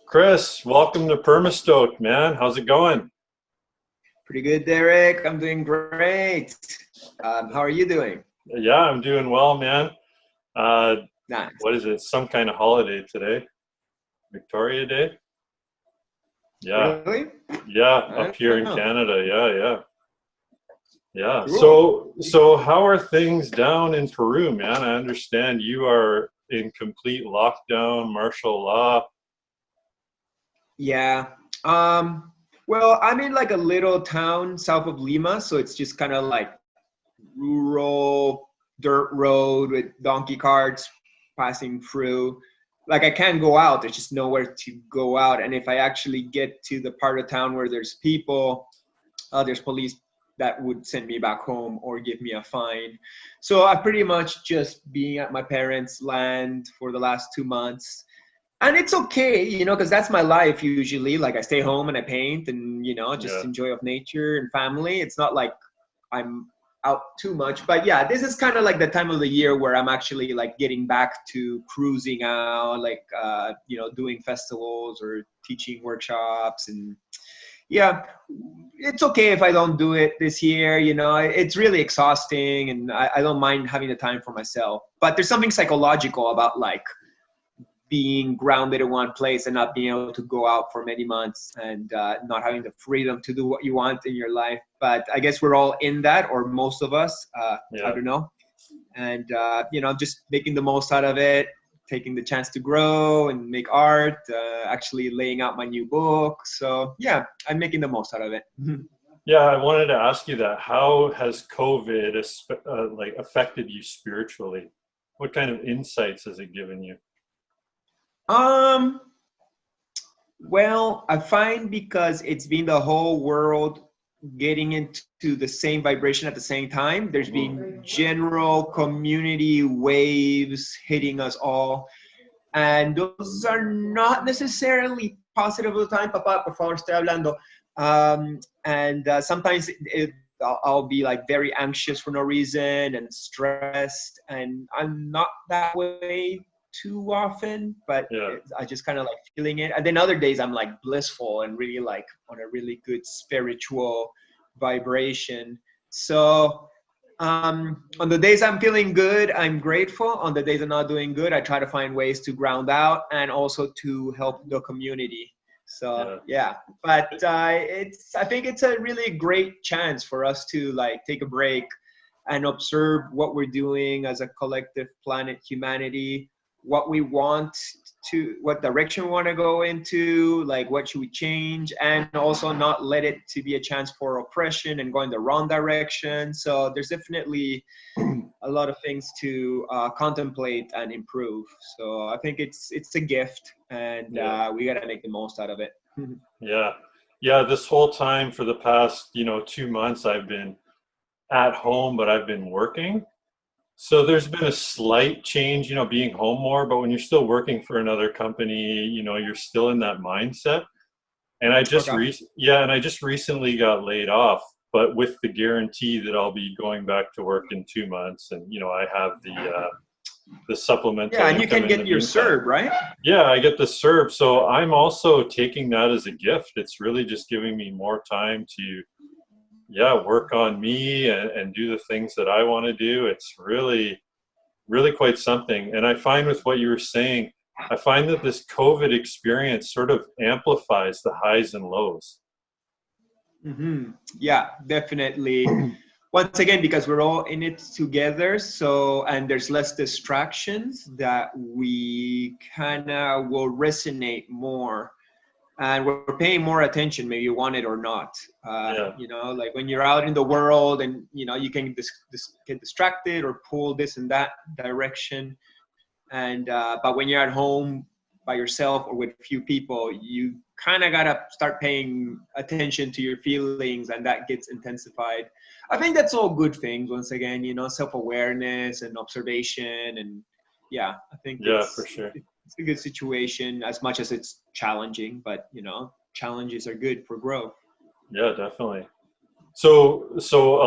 Chris, welcome to Permastoked, man. How's it going? Pretty good, Derek. I'm doing great. How are you doing? Yeah, I'm doing well, man. Uh, Nice. what is it? Some kind of holiday today? Victoria Day? Yeah, Really? yeah, I up here don't in know. Canada. Yeah. Cool. So how are things down in Peru, man? I understand you are in complete lockdown, martial law. Yeah. Well, I'm in like a little town south of Lima, so it's just kind of like rural dirt road with donkey carts passing through. Like I can't go out. There's just nowhere to go out. And if I actually get to the part of town where there's people, there's police that would send me back home or give me a fine. So I pretty much just being at my parents' land for the last 2 months. And it's okay, because that's my life usually. Like I stay home and I paint and, just Yeah, enjoy of nature and family. It's not like I'm out too much. But yeah, this is kind of like the time of the year where I'm actually like getting back to cruising out, like, doing festivals or teaching workshops. And yeah, it's okay if I don't do it this year. It's really exhausting and I don't mind having the time for myself. But there's something psychological about like being grounded in one place and not being able to go out for many months and not having the freedom to do what you want in your life. But I guess we're all in that, or most of us. I yeah. don't know. And, just making the most out of it, taking the chance to grow and make art, actually laying out my new book. So, yeah, I'm making the most out of it. Yeah, I wanted to ask you that. How has COVID like affected you spiritually? What kind of insights has it given you? Um, Well, I find because it's been the whole world getting into the same vibration at the same time, there's been general community waves hitting us all. And those are not necessarily positive all the time. Papá, por favor, estoy hablando. And sometimes I'll be like very anxious for no reason and stressed. And I'm not that way too often, but Yeah, I just kind of like feeling it. And then other days I'm like blissful and really like on a really good spiritual vibration. So on the days I'm feeling good, I'm grateful. On the days I'm not doing good, I try to find ways to ground out and also to help the community. So yeah, yeah, but I think it's a really great chance for us to like take a break and observe what we're doing as a collective planet humanity, what we want what direction we want to go into, like what should we change, and also not let it to be a chance for oppression and go in the wrong direction. So there's definitely a lot of things to contemplate and improve. So I think it's a gift, and yeah, we got to make the most out of it. yeah. Yeah, this whole time for the past, 2 months, I've been at home, but I've been working. So there's been a slight change, being home more, but when you're still working for another company, you're still in that mindset. And Okay. and I just recently got laid off, but with the guarantee that I'll be going back to work in 2 months, and I have the supplemental Yeah, and you income can in the get your meantime. CERB, right? Yeah, I get the CERB, so I'm also taking that as a gift. It's really just giving me more time to, yeah, work on me and do the things that I want to do. It's really, really quite something. And I find with what you were saying, I find that this COVID experience sort of amplifies the highs and lows. Yeah, definitely. Once again, because we're all in it together, so and there's less distractions, that we kind of will resonate more, and we're paying more attention, maybe you want it or not. Yeah, Like when you're out in the world and you can get distracted or pull this and that direction, and but when you're at home by yourself or with few people, you kind of gotta start paying attention to your feelings, and that gets intensified. I think that's all good things. Once again, self-awareness and observation, and yeah, I think yeah, for sure. it's a good situation, as much as it's challenging. But challenges are good for growth. Yeah, definitely. So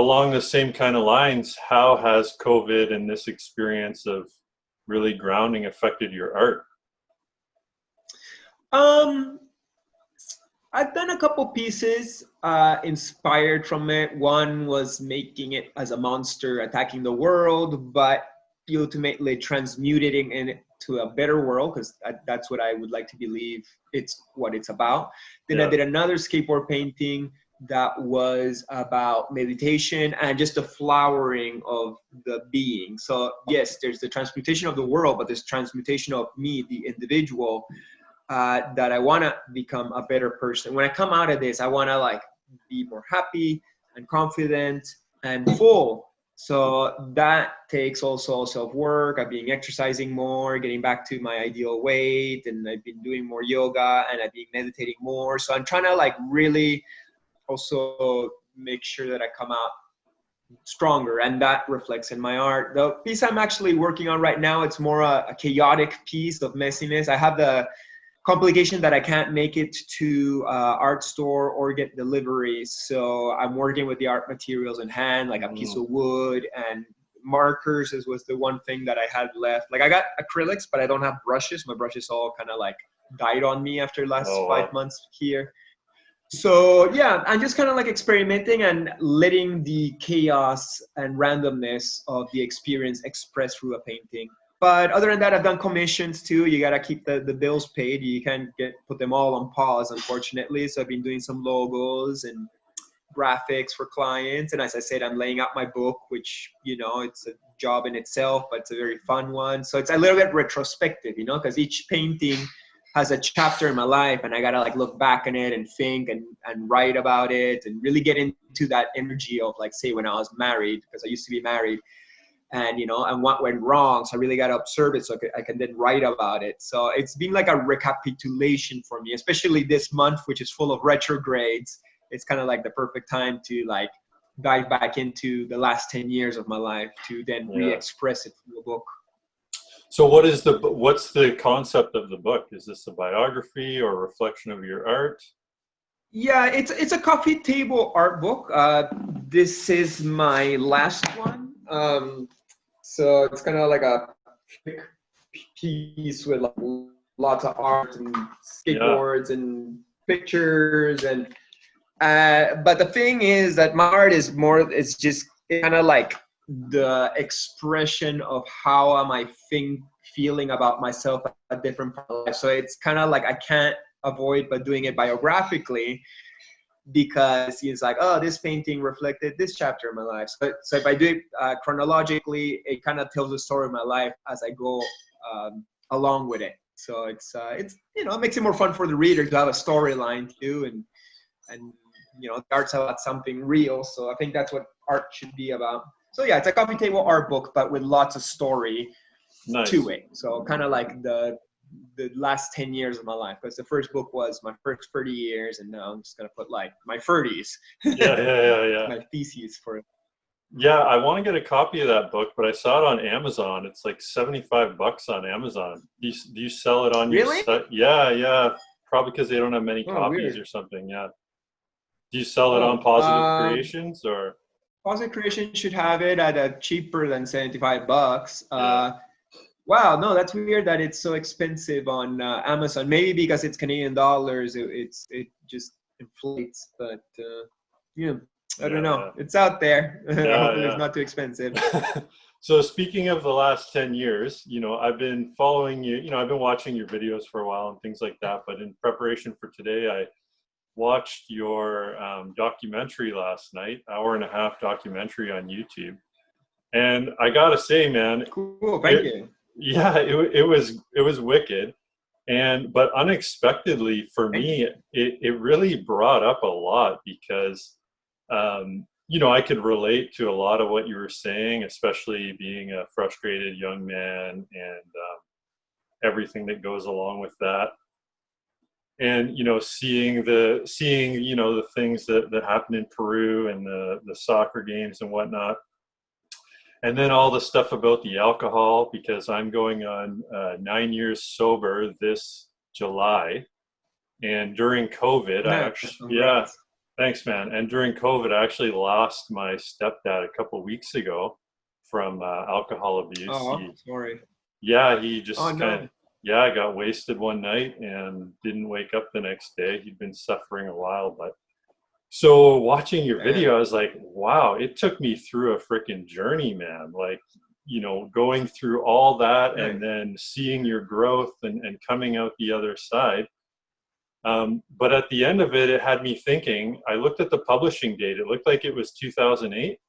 along the same kind of lines, how has COVID and this experience of really grounding affected your art? Um, I've done a couple pieces inspired from it. One was making it as a monster attacking the world, but ultimately transmuting it to a better world, because that's what I would like to believe it's what it's about. Then I Yeah. did another skateboard painting that was about meditation and just the flowering of the being. So yes, there's the transmutation of the world, but there's transmutation of me, the individual, that I want to become a better person. When I come out of this, I want to like be more happy and confident and full. So that takes also self-work. I've been exercising more, getting back to my ideal weight, and I've been doing more yoga, and I've been meditating more. So I'm trying to like really also make sure that I come out stronger, and that reflects in my art. The piece I'm actually working on right now, it's more a chaotic piece of messiness. I have the complication that I can't make it to art store or get delivery. So I'm working with the art materials in hand, like a piece of wood and markers was the one thing that I had left. Like I got acrylics, but I don't have brushes. My brushes all kind of like died on me after the last 5 months here. So yeah, I'm just kind of like experimenting and letting the chaos and randomness of the experience express through a painting. But other than that, I've done commissions too. You gotta keep the bills paid. You can't put them all on pause, unfortunately. So I've been doing some logos and graphics for clients. And as I said, I'm laying out my book, which, you know, it's a job in itself, but it's a very fun one. So it's a little bit retrospective, you know, because each painting has a chapter in my life, and I gotta like look back on it and think and write about it and really get into that energy of like, say, when I was married, because I used to be married. And, you know, and what went wrong. So I really got to observe it so I can then write about it. So it's been like a recapitulation for me, especially this month, which is full of retrogrades. It's kind of like the perfect time to like dive back into the last 10 years of my life to then re-express it through a book. So what's the concept of the book? Is this a biography or a reflection of your art? Yeah, it's a coffee table art book. This is my last one. So it's kind of like a thick piece with like lots of art and skateboards and pictures and but the thing is that my art is more, it's just kind of like the expression of how am I feeling about myself at different parts of life. So it's kind of like I can't avoid but doing it biographically, because it's like, oh, this painting reflected this chapter of my life. So if I do it chronologically, it kind of tells the story of my life as I go along with it. So it's you know, it makes it more fun for the reader to have a storyline too, and you know, the art's about something real. So I think that's what art should be about. So yeah, it's a coffee table art book, but with lots of story to it. So kind of like the last 10 years of my life, because the first book was my first 30 years, and now I'm just gonna put like my 30s. Yeah. My thesis for it. Yeah, I want to get a copy of that book, but I saw it on Amazon. It's like $75 on Amazon. Do you sell it on your site? Yeah. Probably because they don't have many copies or something. Yeah. Do you sell it on Positive Creations or? Positive Creation should have it at a cheaper than $75. Wow, no, that's weird that it's so expensive on Amazon. Maybe because it's Canadian dollars, it just inflates. But yeah, I don't know. It's out there. Hopefully, it's not too expensive. So speaking of the last 10 years, you know, I've been following you. You know, I've been watching your videos for a while and things like that. But in preparation for today, I watched your documentary last night, 1.5-hour documentary on YouTube. And I gotta say, man, cool. Thank you. Yeah, it was wicked, but unexpectedly for me, it really brought up a lot because, you know, I could relate to a lot of what you were saying, especially being a frustrated young man and everything that goes along with that. And, you know, seeing you know, the things that happened in Peru and the soccer games and whatnot. And then all the stuff about the alcohol, because I'm going on 9 years sober this July. And during COVID, thanks, man. And during COVID, I actually lost my stepdad a couple weeks ago from alcohol abuse. Oh, sorry. Yeah, he just yeah, I got wasted one night and didn't wake up the next day. He'd been suffering a while, but so watching your video, I was like, wow, it took me through a freaking journey, man. Like, going through all that and then seeing your growth and coming out the other side. But at the end of it, it had me thinking. I looked at the publishing date. It looked like it was 2008.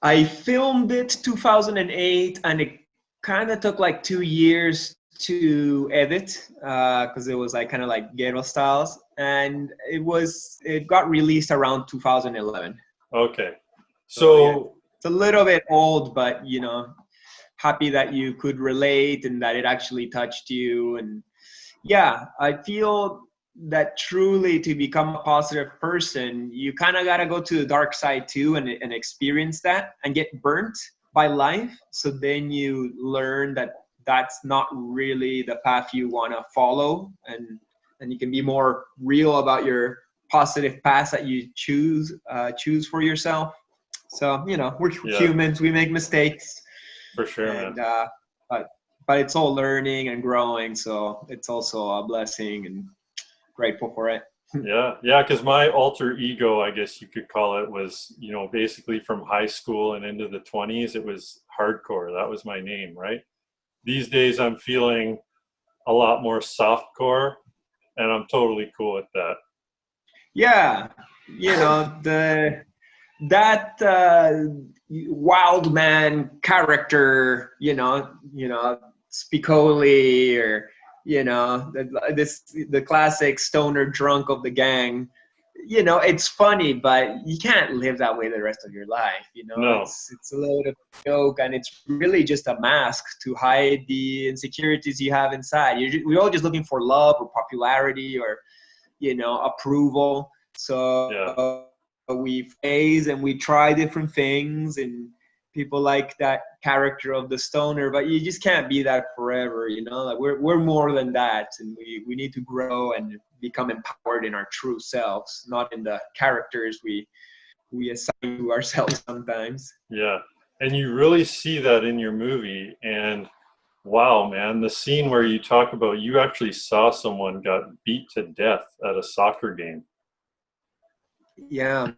I filmed it 2008, and it kind of took like 2 years to edit because it was like kind of like ghetto styles, and it got released around 2011. Okay, so yeah, it's a little bit old, but happy that you could relate and that it actually touched you. And yeah, I feel that truly to become a positive person, you kind of got to go to the dark side too and experience that and get burnt by life. So then you learn that that's not really the path you want to follow, and you can be more real about your positive paths that you choose for yourself. So we're humans, we make mistakes for sure, and man. But it's all learning and growing, so it's also a blessing, and grateful for it. Yeah, because my alter ego, I guess you could call it, was basically from high school and into the 20s. It was hardcore. That was my name, right? These days I'm feeling a lot more softcore, and I'm totally cool with that. Yeah, that wild man character, Spicoli, or the classic stoner drunk of the gang. It's funny, but you can't live that way the rest of your life. No. It's a load of joke, and it's really just a mask to hide the insecurities you have inside. We're all just looking for love or popularity or approval. So we phase and we try different things, and people like that character of the stoner, but you just can't be that forever. Like we're more than that, and we need to grow and become empowered in our true selves, not in the characters we assign to ourselves sometimes. Yeah, and you really see that in your movie. And wow, man, the scene where you talk about you actually saw someone got beat to death at a soccer game. No,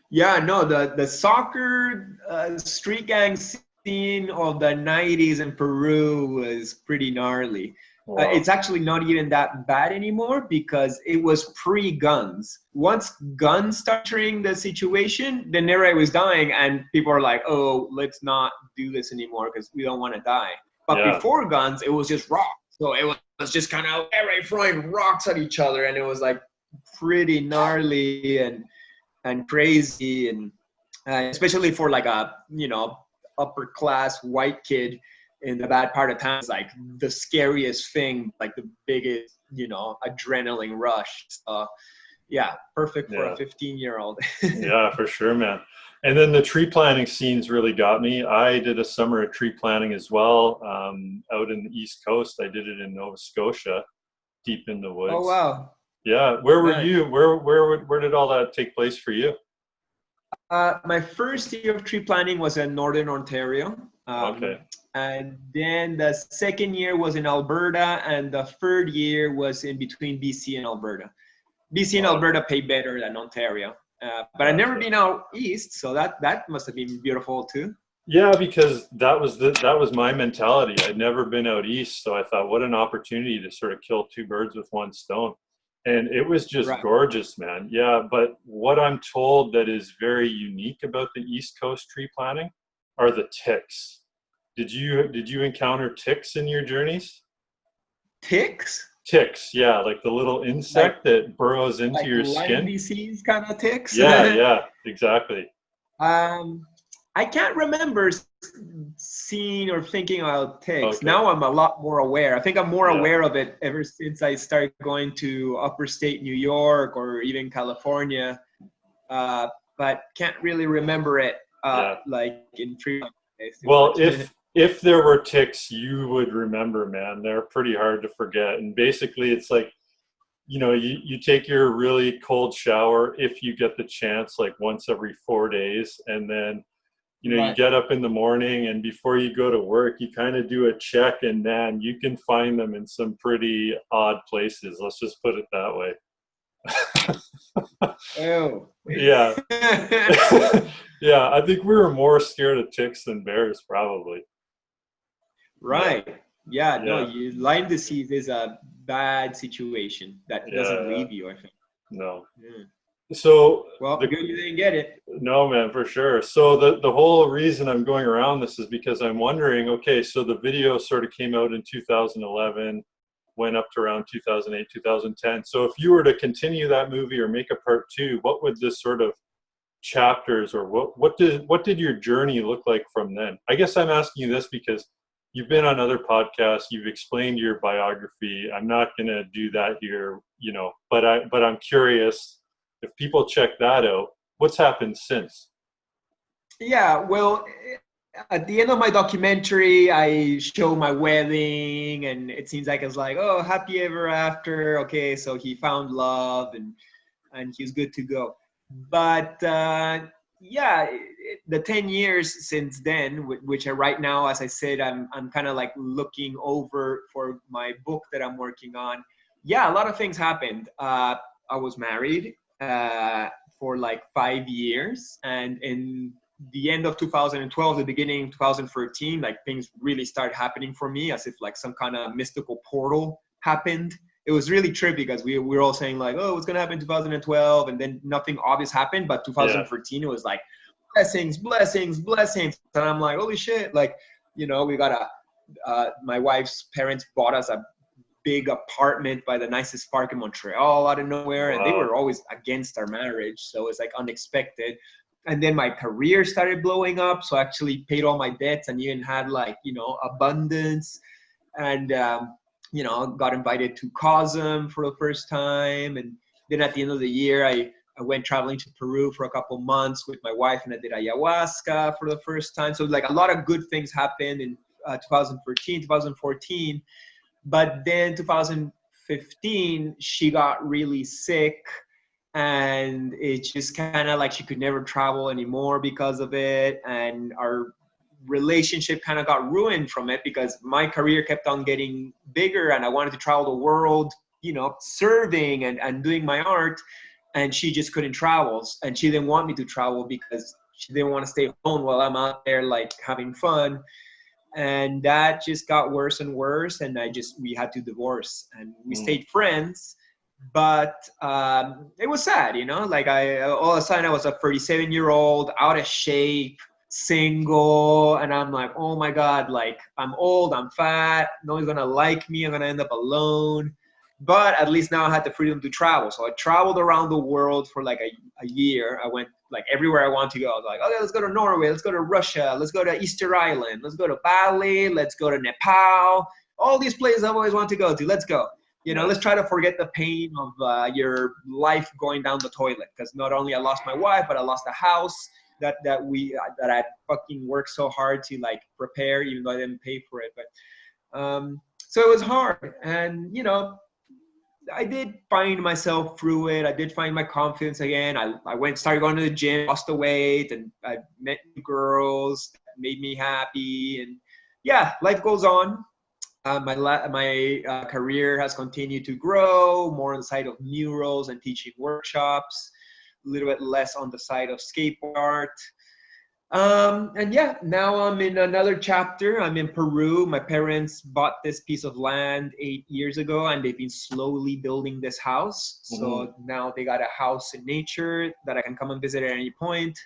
the soccer street gang scene of the 90s in Peru was pretty gnarly. Wow. It's actually not even that bad anymore because it was pre-guns. Once guns started entering the situation, then everybody was dying, and people are like, oh, let's not do this anymore because we don't want to die. But before guns, it was just rock. So it was just kind of everybody throwing rocks at each other, and it was like pretty gnarly and crazy, and especially for like a upper class white kid in the bad part of town, is like the scariest thing, like the biggest adrenaline rush. So yeah, perfect for a 15-year-old. Yeah, for sure, man. And then the tree planting scenes really got me. I did a summer of tree planting as well, out in the East Coast. I did it in Nova Scotia, deep in the woods. Oh wow. Yeah, where were you? Where did all that take place for you? My first year of tree planting was in Northern Ontario. Okay. And then the second year was in Alberta, and the third year was in between BC and Alberta. BC and Alberta pay better than Ontario. But I've never been out east, so that must have been beautiful too. Yeah, because that was my mentality. I'd never been out east, so I thought, what an opportunity to sort of kill two birds with one stone. And it was just gorgeous, man. Yeah, but what I'm told that is very unique about the East Coast tree planting are the ticks. Did you encounter ticks in your journeys? Ticks? Ticks, yeah, like the little insect that burrows into your skin. Lyme disease kind of ticks? Yeah, exactly. I can't remember seeing or thinking about ticks. Okay. Now I'm a lot more aware. I think I'm more aware of it ever since I started going to upper state New York or even California, but can't really remember it like in tree. Well, if there were ticks, you would remember, man. They're pretty hard to forget. And basically it's like, you take your really cold shower if you get the chance, like once every 4 days, and then you know, you get up in the morning and before you go to work, you kind of do a check, and man, you can find them in some pretty odd places. Let's just put it that way. Oh. Yeah. Yeah, I think we were more scared of ticks than bears, probably. Right. Yeah, no, Lyme disease is a bad situation that doesn't leave you, I think. No. Yeah. So well, good you didn't get it. No, man, for sure. So the whole reason I'm going around this is because I'm wondering, okay, so the video sort of came out in 2011, went up to around 2008, 2010. So if you were to continue that movie or make a part 2, what would this sort of chapters, or what did your journey look like from then? I guess I'm asking you this because you've been on other podcasts, you've explained your biography. I'm not going to do that here, you know, but I'm curious if people check that out, what's happened since? Yeah, well, at the end of my documentary, I show my wedding, and it seems like it's like, oh, happy ever after. Okay, so he found love, and he's good to go. But yeah, the 10 years since then, which right now, as I said, I'm kind of like looking over for my book that I'm working on. Yeah, a lot of things happened. I was married for like 5 years, and in the end of 2012, the beginning of 2013, like things really started happening for me, as if like some kind of mystical portal happened. It was really trippy because we were all saying like, oh, what's going to happen in 2012? And then nothing obvious happened. But 2013, it was like blessings, blessings, blessings. And I'm like, holy shit. Like, you know, we got my wife's parents bought us a big apartment by the nicest park in Montreal out of nowhere. Wow. And they were always against our marriage. So it's like unexpected. And then my career started blowing up. So I actually paid all my debts and even had like, you know, abundance. And, you know, got invited to COSM for the first time. And then at the end of the year, I went traveling to Peru for a couple months with my wife, and I did ayahuasca for the first time. So like a lot of good things happened in 2013, 2014. But then 2015, she got really sick, and it just kind of like she could never travel anymore because of it. And our relationship kind of got ruined from it because my career kept on getting bigger and I wanted to travel the world, you know, serving and doing my art, and she just couldn't travel. And she didn't want me to travel because she didn't want to stay home while I'm out there like having fun. And that just got worse and worse, and we had to divorce, and we stayed friends. But it was sad, you know, like all of a sudden I was a 37-year-old out of shape, single, and I'm like, oh my God, like I'm old, I'm fat, no one's gonna like me, I'm gonna end up alone. But at least now I had the freedom to travel. So I traveled around the world for like a year. I went like everywhere I wanted to go. I was like, okay, let's go to Norway, let's go to Russia, let's go to Easter Island, let's go to Bali, let's go to Nepal. All these places I've always wanted to go to, let's go. You know, let's try to forget the pain of your life going down the toilet. Because not only I lost my wife, but I lost a house that I fucking worked so hard to like prepare, even though I didn't pay for it. But so it was hard, and you know, I did find myself through it. I did find my confidence again. I started going to the gym, lost the weight, and I met new girls that made me happy. And yeah, life goes on. My career has continued to grow, more on the side of murals and teaching workshops, a little bit less on the side of skateboard art. And yeah, now I'm in another chapter. I'm in Peru. My parents bought this piece of land 8 years ago, and they've been slowly building this house. So now they got a house in nature that I can come and visit at any point.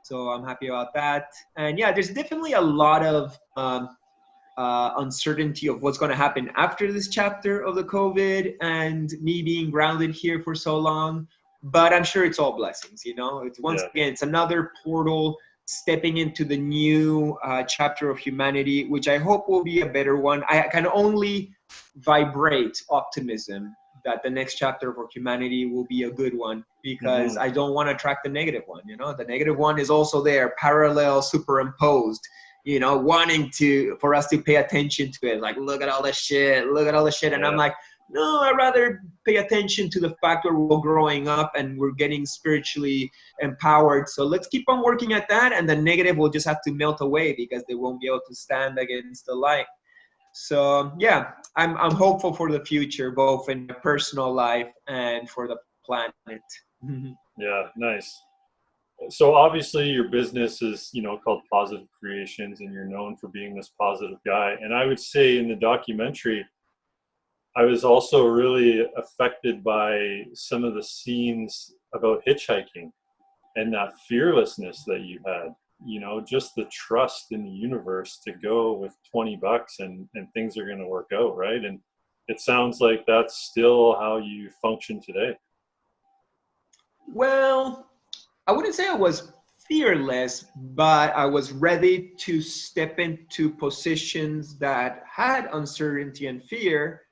So I'm happy about that. And yeah, there's definitely a lot of uncertainty of what's going to happen after this chapter of the COVID and me being grounded here for so long. But I'm sure it's all blessings, you know. It's again, it's another portal stepping into the new chapter of humanity, which I hope will be a better one. I can only vibrate optimism that the next chapter for humanity will be a good one, because I don't want to attract the negative one. You know, the negative one is also there, parallel, superimposed, you know, wanting for us to pay attention to it. Like, look at all this shit, look at all this shit. And I'm like, no, I'd rather pay attention to the fact that we're all growing up and we're getting spiritually empowered. So let's keep on working at that, and the negative will just have to melt away because they won't be able to stand against the light. So yeah, I'm hopeful for the future, both in my personal life and for the planet. Yeah, nice. So obviously your business is, called Positive Creations, and you're known for being this positive guy. And I would say in the documentary, I was also really affected by some of the scenes about hitchhiking and that fearlessness that you had, just the trust in the universe to go with $20 and things are going to work out, right? And it sounds like that's still how you function today. Well, I wouldn't say I was fearless, but I was ready to step into positions that had uncertainty and fear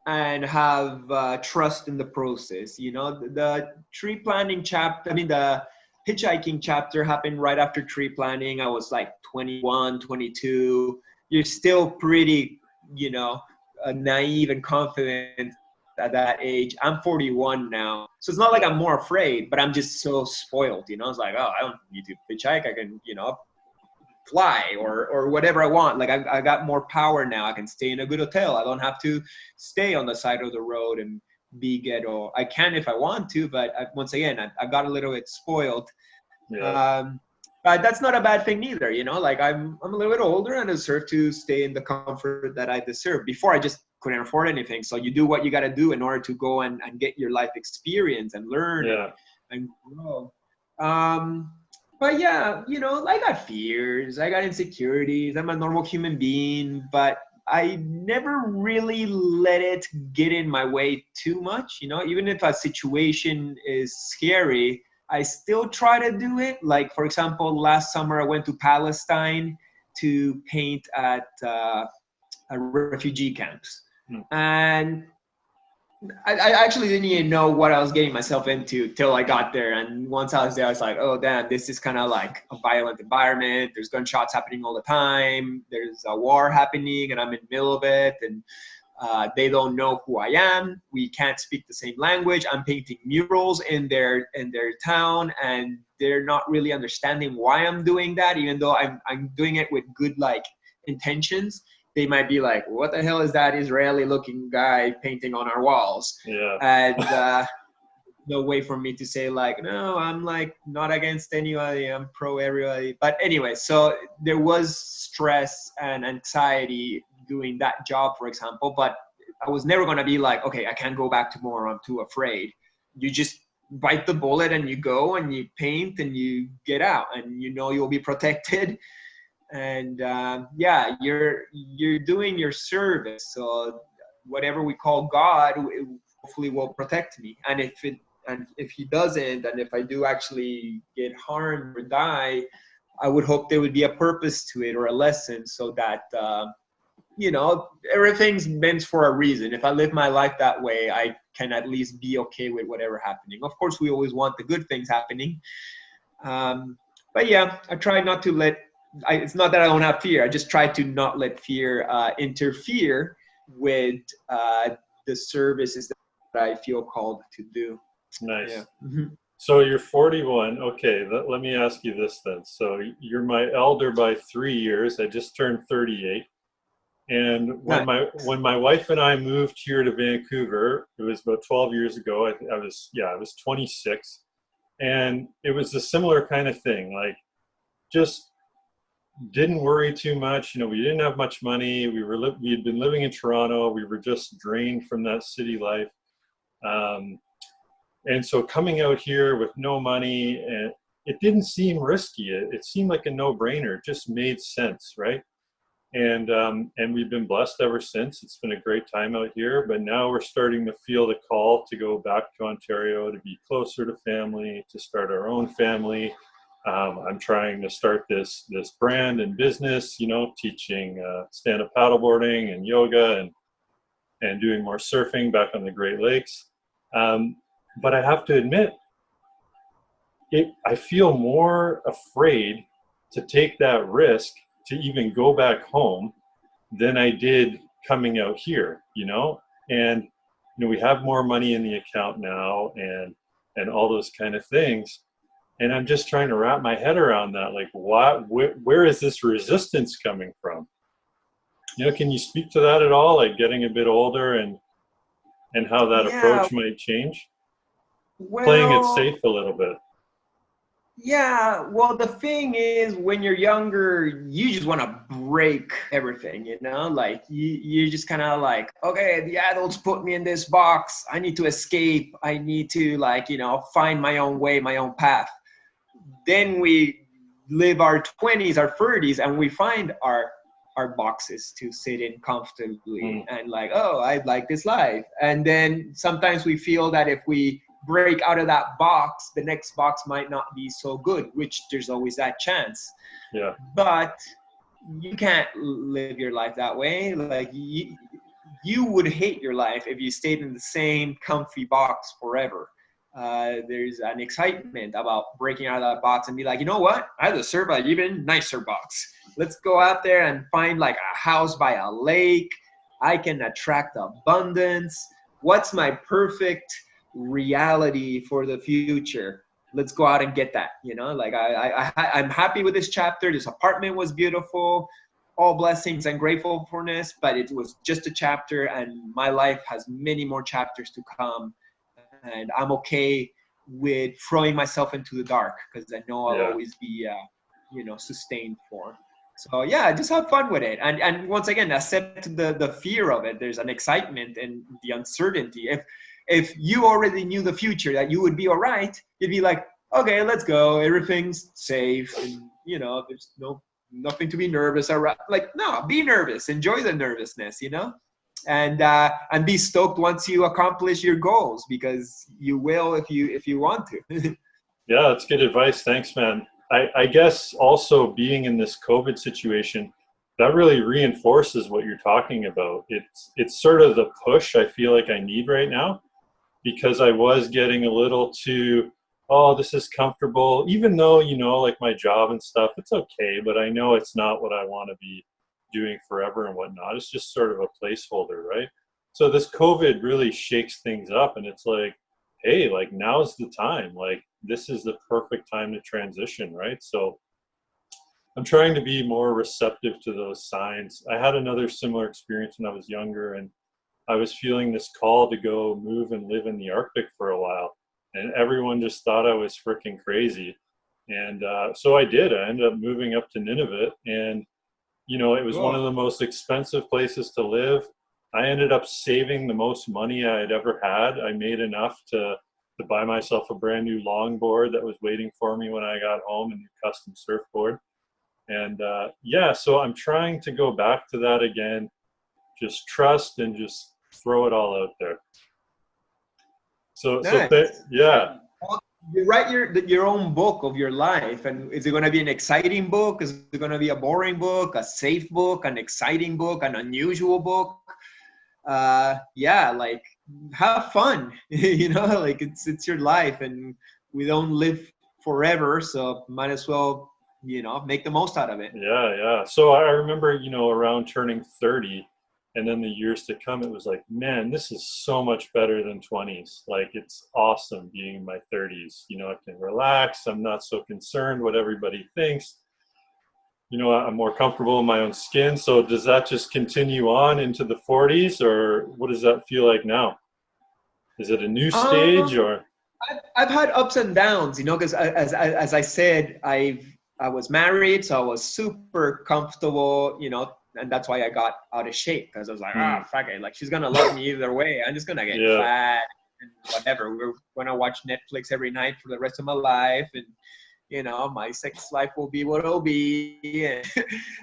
and have trust in the process. The tree planting chapter, the hitchhiking chapter happened right after tree planting. I was like 21, 22. You're still pretty, naive and confident at that age. I'm 41 now. So it's not like I'm more afraid, but I'm just so spoiled. It's like, oh, I don't need to hitchhike. I can, fly or whatever I want. Like I got more power now. I can stay in a good hotel. I don't have to stay on the side of the road and be ghetto. I can if I want to, but once again, I got a little bit spoiled. Yeah. But that's not a bad thing either. Like I'm a little bit older and I deserve to stay in the comfort that I deserve. Before I just couldn't afford anything. So you do what you got to do in order to go and get your life experience and learn and grow. But yeah, I got fears, I got insecurities. I'm a normal human being, but I never really let it get in my way too much. Even if a situation is scary, I still try to do it. Like, for example, last summer I went to Palestine to paint at a refugee camps. And I actually didn't even know what I was getting myself into till I got there. And once I was there, I was like, oh, damn, this is kind of like a violent environment. There's gunshots happening all the time. There's a war happening and I'm in the middle of it. And they don't know who I am. We can't speak the same language. I'm painting murals in their town and they're not really understanding why I'm doing that, even though I'm doing it with good intentions. They might be like, what the hell is that Israeli looking guy painting on our walls? Yeah. And no way for me to say no, I'm not against anybody. I'm pro everybody. But anyway, so there was stress and anxiety doing that job, for example, but I was never going to be like, okay, I can't go back tomorrow. I'm too afraid. You just bite the bullet and you go and you paint and you get out and you'll be protected. And you're doing your service. So whatever we call God, hopefully will protect me. And if he doesn't, and if I do actually get harmed or die, I would hope there would be a purpose to it or a lesson, so that everything's meant for a reason. If I live my life that way, I can at least be okay with whatever happening. Of course, we always want the good things happening. But yeah, I try not to let. It's not that I don't have fear. I just try to not let fear interfere with the services that I feel called to do. Nice. Yeah. Mm-hmm. So you're 41. Okay, let me ask you this then. So you're my elder by 3 years. I just turned 38. And when my wife and I moved here to Vancouver, it was about 12 years ago. I was 26, and it was a similar kind of thing. Like, just didn't worry too much. We didn't have much money. We had been living in Toronto. We were just drained from that city life. And so coming out here with no money, and it didn't seem risky. It seemed like a no-brainer. It just made sense, right? And we've been blessed ever since. It's been a great time out here, but now we're starting to feel the call to go back to Ontario, to be closer to family, to start our own family. I'm trying to start this brand and business, teaching stand-up paddleboarding and yoga and doing more surfing back on the Great Lakes. But I have to admit, I feel more afraid to take that risk to even go back home than I did coming out here, And we have more money in the account now, and all those kind of things. And I'm just trying to wrap my head around that. Like, where is this resistance coming from? Can you speak to that at all? Like getting a bit older and how that approach might change? Playing it safe a little bit. Yeah, well, the thing is, when you're younger, you just want to break everything, like you just kind of like, okay, the adults put me in this box. I need to escape. I need to find my own way, my own path. Then we live our 20s, our 30s, and we find our boxes to sit in comfortably and like, oh, I like this life. And then sometimes we feel that if we break out of that box, the next box might not be so good, which there's always that chance. Yeah. But you can't live your life that way. Like you would hate your life if you stayed in the same comfy box forever. There's an excitement about breaking out of that box and be like, you know what? I deserve an even nicer box. Let's go out there and find like a house by a lake. I can attract abundance. What's my perfect reality for the future? Let's go out and get that. Like I'm happy with this chapter. This apartment was beautiful, all blessings and gratefulness, but it was just a chapter, and my life has many more chapters to come. And I'm okay with throwing myself into the dark because I know I'll always be, sustained for. So yeah, just have fun with it. And once again, accept the fear of it. There's an excitement and the uncertainty. If you already knew the future, that you would be all right, you'd be like, okay, let's go. Everything's safe. And, there's nothing to be nervous around. Like, no, be nervous. Enjoy the nervousness, and be stoked once you accomplish your goals, because you will if you want to. Yeah, that's good advice. Thanks, man. I guess also being in this COVID situation, that really reinforces what you're talking about. It's sort of the push I feel like I need right now, because I was getting a little too, oh, this is comfortable, even though, like my job and stuff, it's okay, but I know it's not what I want to be doing forever and whatnot. It's just sort of a placeholder, right? So this COVID really shakes things up, and it's like, hey, like now's the time. Like this is the perfect time to transition, right? So I'm trying to be more receptive to those signs. I had another similar experience when I was younger, and I was feeling this call to go move and live in the Arctic for a while, and everyone just thought I was freaking crazy. And so I did. I ended up moving up to Nunavut, and it was one of the most expensive places to live. I ended up saving the most money I had ever had. I made enough to buy myself a brand new longboard that was waiting for me when I got home, a new custom surfboard. And so I'm trying to go back to that again. Just trust and just throw it all out there. Nice. Yeah. You write your own book of your life, and is it going to be an exciting book? Is it going to be a boring book, a safe book, an exciting book, an unusual book? Like have fun. Like it's your life, and we don't live forever, so might as well make the most out of it. Yeah. So I remember around turning 30, and then the years to come, it was like, man, this is so much better than 20s. Like, it's awesome being in my 30s. I can relax. I'm not so concerned what everybody thinks. I'm more comfortable in my own skin. So does that just continue on into the 40s, or what does that feel like now? Is it a new stage, or? I've had ups and downs, because as I said, I was married, so I was super comfortable, and that's why I got out of shape, because I was like, fuck it, like she's gonna love me either way. I'm just gonna get fat and whatever. We're gonna watch Netflix every night for the rest of my life, and my sex life will be what it'll be,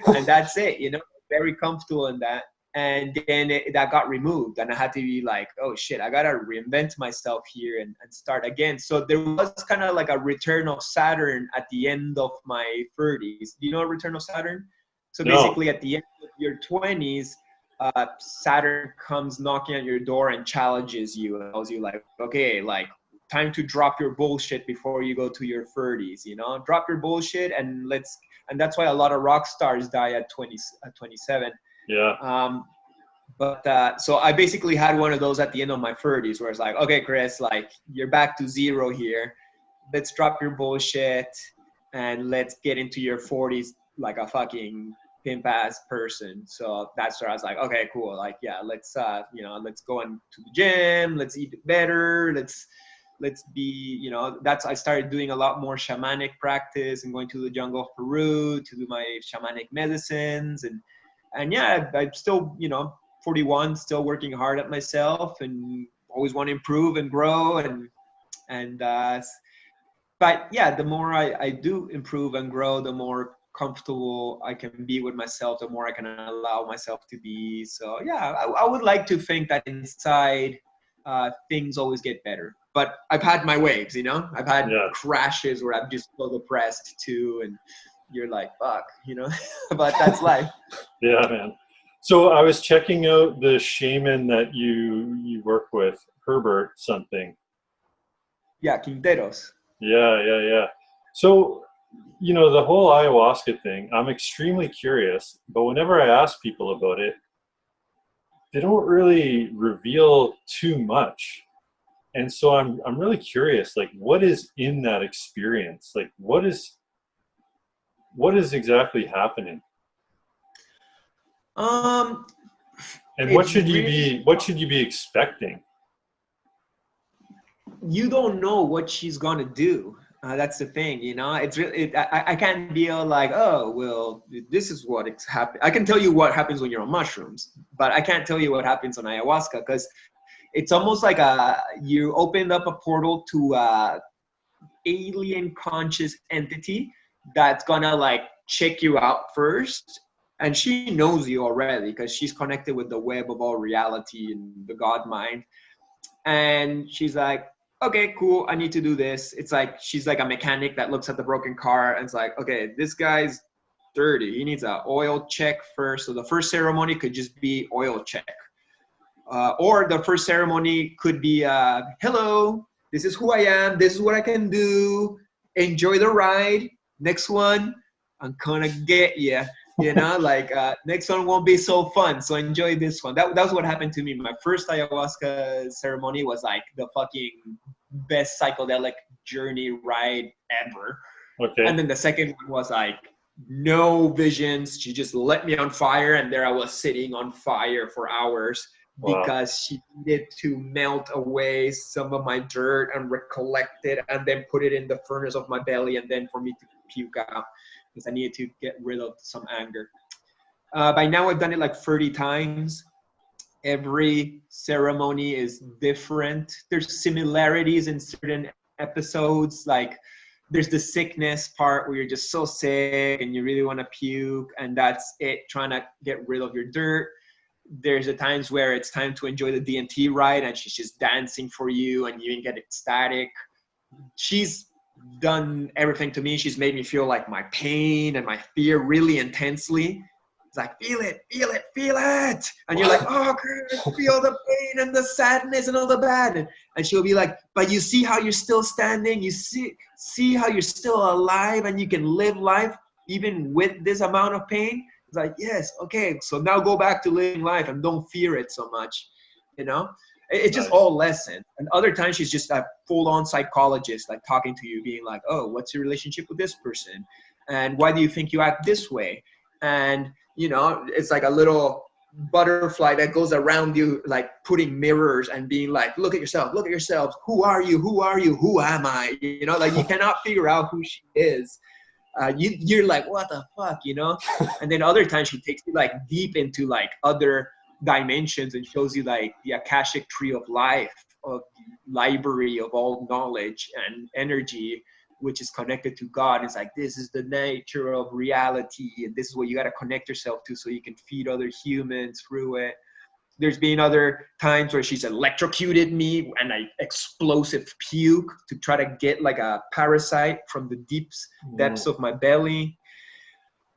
and that's it. Very comfortable in that. And then that got removed, and I had to be like, oh shit, I gotta reinvent myself here and start again. So there was kind of like a return of Saturn at the end of my 30s. Do you know a return of Saturn? So basically at the end of your 20s, Saturn comes knocking at your door and challenges you and tells you like, okay, like time to drop your bullshit before you go to your 30s, drop your bullshit and that's why a lot of rock stars die at 27. Yeah. But so I basically had one of those at the end of my 30s where it's like, okay, Chris, like you're back to zero here. Let's drop your bullshit and let's get into your 40s like a fucking pimp ass person. So that's where I was like, okay, cool. Like, yeah, let's let's go to the gym, let's eat better, let's be, I started doing a lot more shamanic practice and going to the jungle of Peru to do my shamanic medicines. And yeah, I'm still, 41, still working hard at myself and always want to improve and grow. But yeah, the more I do improve and grow, the more comfortable I can be with myself, the more I can allow myself to be. So yeah, I would like to think that inside things always get better. But I've had my waves, I've had crashes where I'm just so depressed too. And you're like, fuck, but that's life. Yeah, man. So I was checking out the shaman that you work with, Herbert something. Yeah, Quinteros. Yeah. So, the whole ayahuasca thing, I'm extremely curious, but whenever I ask people about it, they don't really reveal too much. And so I'm really curious, like, what is in that experience? Like, what is exactly happening? And what should you be expecting? You don't know what she's gonna do. That's the thing, It's really I can't be all like, oh well, this is what it's happened. I can tell you what happens when you're on mushrooms, but I can't tell you what happens on ayahuasca because it's almost like you opened up a portal to a alien conscious entity that's gonna like check you out first. And she knows you already because she's connected with the web of all reality and the God mind. And she's like, okay, cool, I need to do this. It's like she's like a mechanic that looks at the broken car and it's like, okay, this guy's dirty. He needs an oil check first. So the first ceremony could just be oil check. Or the first ceremony could be, hello, this is who I am. This is what I can do. Enjoy the ride. Next one, I'm gonna get you. Next one won't be so fun. So enjoy this one. That was what happened to me. My first ayahuasca ceremony was like the fucking best psychedelic journey ride ever. Okay. And then the second one was like no visions. She just lit me on fire, and there I was sitting on fire for hours. Wow. Because she needed to melt away some of my dirt and recollect it and then put it in the furnace of my belly and then for me to puke out because I needed to get rid of some anger. By now I've done it like 30 times. Every ceremony is different. There's similarities in certain episodes. Like there's the sickness part where you're just so sick and you really want to puke and that's it, trying to get rid of your dirt. There's the times where it's time to enjoy the D&T ride and she's just dancing for you and you get ecstatic. She's done everything to me. She's made me feel like my pain and my fear really intensely. It's like, feel it, feel it, feel it. And you're like, oh, girl, feel the pain and the sadness and all the bad. And she'll be like, but you see how you're still standing? You see how you're still alive and you can live life even with this amount of pain? It's like, yes, okay, so now go back to living life and don't fear it so much, It's just all lessons. And other times she's just a full-on psychologist, like talking to you, being like, oh, what's your relationship with this person? And why do you think you act this way? And, it's like a little butterfly that goes around you, like putting mirrors and being like, look at yourself, who are you, who am I? Like you cannot figure out who she is. You're like, what the fuck, And then other times she takes you like deep into like other dimensions and shows you like the Akashic tree of life, of the library of all knowledge and energy, which is connected to God. It's like, this is the nature of reality and this is what you got to connect yourself to so you can feed other humans through it. There's been other times where she's electrocuted me and I explosive puke to try to get like a parasite from the depths of my belly.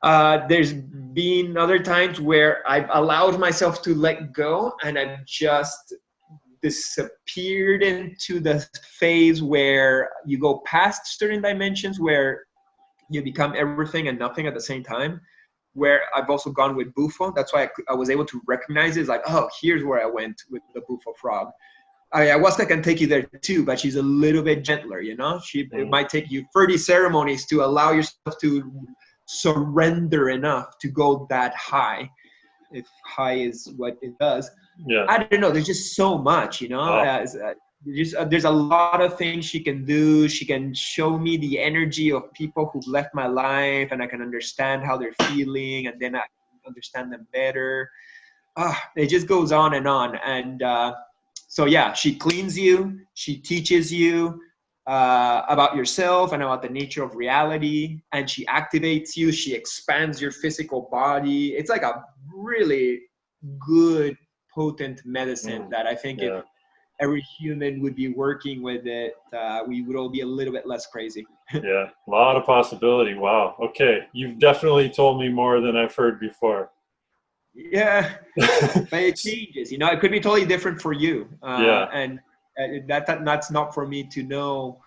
There's been other times where I've allowed myself to let go and I've just disappeared into the phase where you go past certain dimensions where you become everything and nothing at the same time. where I've also gone with bufo. That's why I was able to recognize it. It's like, oh, here's where I went with the bufo frog. Ayahuasca can take you there too, but she's a little bit gentler, you know? It might take you 30 ceremonies to allow yourself to surrender enough to go that high, if high is what it does. Yeah. I don't know. There's just so much, you know? There's a lot of things she can do. She can show me the energy of people who've left my life, and I can understand how they're feeling, and then I understand them better. It just goes on. And so yeah, she cleans you, she teaches you about yourself and about the nature of reality, and she activates you, she expands your physical body. It's like a really good, potent medicine that I think if every human would be working with it, we would all be a little bit less crazy. Yeah, a lot of possibility. Wow. Okay, you've definitely told me more than I've heard before. Yeah, but it changes, you know, it could be totally different for you. And that's not for me to know